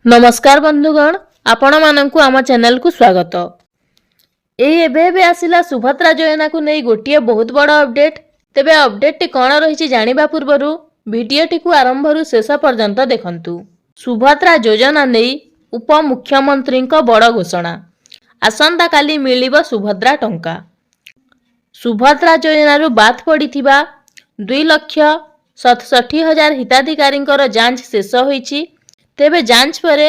नमस्कार बंधुगण, आपण मानकु आम चैनल को स्वागत। एबे आसिला सुभद्रा योजना को नहीं गोटे बहुत बड़ अपडेट। तेबे अपडेट टी कौन रही जानिबा पूर्वरु वीडियो टी को आरंभ रु शेष पर्यंत देखंतु। सुभद्रा योजना नहीं उपमुख्यमंत्री बड़ घोषणा, आसंता काली मिलिबो सुभद्रा टंका। सुभद्रा योजना रु बात पड़िथिबा 2,67,000 हिताधिकारी जांच शेष होईछि। तेबे जांच पर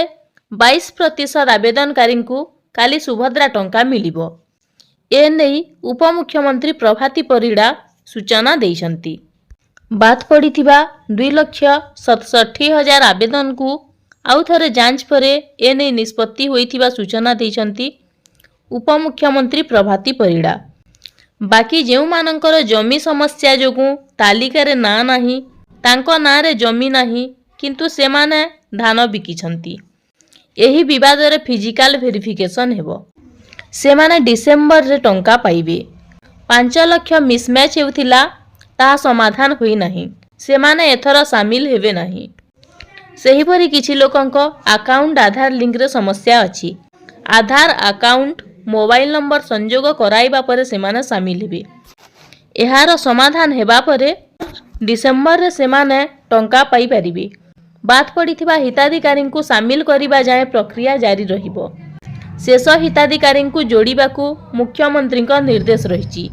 22% आवेदनकारी को काली सुभद्रा टंका मिलिबो। एने उपमुख्यमंत्री प्रभाती परिड़ा सूचना देइछंती। बात पड़िथिबा 2,67,000 आवेदन को आउ थरे जांच पर एने निष्पत्ति होइथिबा सूचना देइछंती उपमुख्यमंत्री प्रभाती परिड़ा। बाकी जेउ मानकर जमी समस्या जोगु तालिका रे ना नाही, तांको ना रे जमी नाही किंतु से माने धान बिकिछंती, एही विवाद रे फिजिकल वेरिफिकेशन हेबो। से माने डिसेंबर रे टंका पाइबे। 5 लाख मिसमैच हेउथिला, ता समाधान होई नाही, से माने एथर शामिल हेबे नाही। सेही परि किछि लोकंक अकाउंट आधार लिंक रे समस्या अछि। आधार अकाउंट मोबाइल नंबर संजोग कराइबा परे से माने शामिल हेबे। एहार समाधान हेबा परे डिसेंबर रे से माने टंका पाई परिबे। बात पड़िथिबा हिताधिकारी को शामिल करिबा जाए प्रक्रिया जारी रहिबो। शेष हिताधिकारी को जोड़िबाकू मुख्यमंत्री निर्देश रहिछि।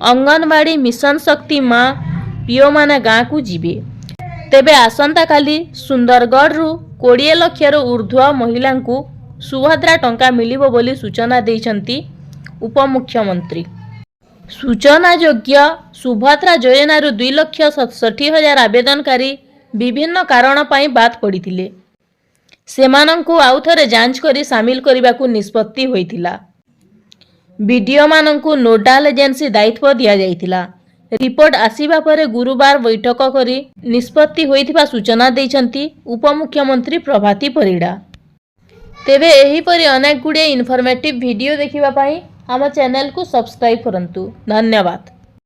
अंगनवाड़ी मिशन शक्ति माँ पीओ माने गाँ को जीवे। तेबे आसंता काली सुंदरगढ़ रु 20 लाख ऊर्ध्व महिला को सुभद्रा टंका मिलिबो बोली सूचना देइछंती उपमुख्यमंत्री। सूचना योग्य सुभद्रा योजना रु 2,67,000 आवेदनकारी विभिन्न कारण पाई बात पड़िथिले। सेमानंकु आउ थरे जांच करी शामिल करिबाकू निष्पत्ति होइथिला। बीडीओ मानंकु नोडाल एजेंसी दायित्व दिया जाइथिला। रिपोर्ट आसीबा परे गुरुवार बैठक करी निष्पत्ति होइथिबा सूचना देइछंती उपमुख्यमंत्री प्रभाती परिड़ा। तेबे एही परि अनेक गुडे इन्फॉर्मेटिव वीडियो देखिबा पाई हम चैनल को सब्सक्राइब करंतु। धन्यवाद।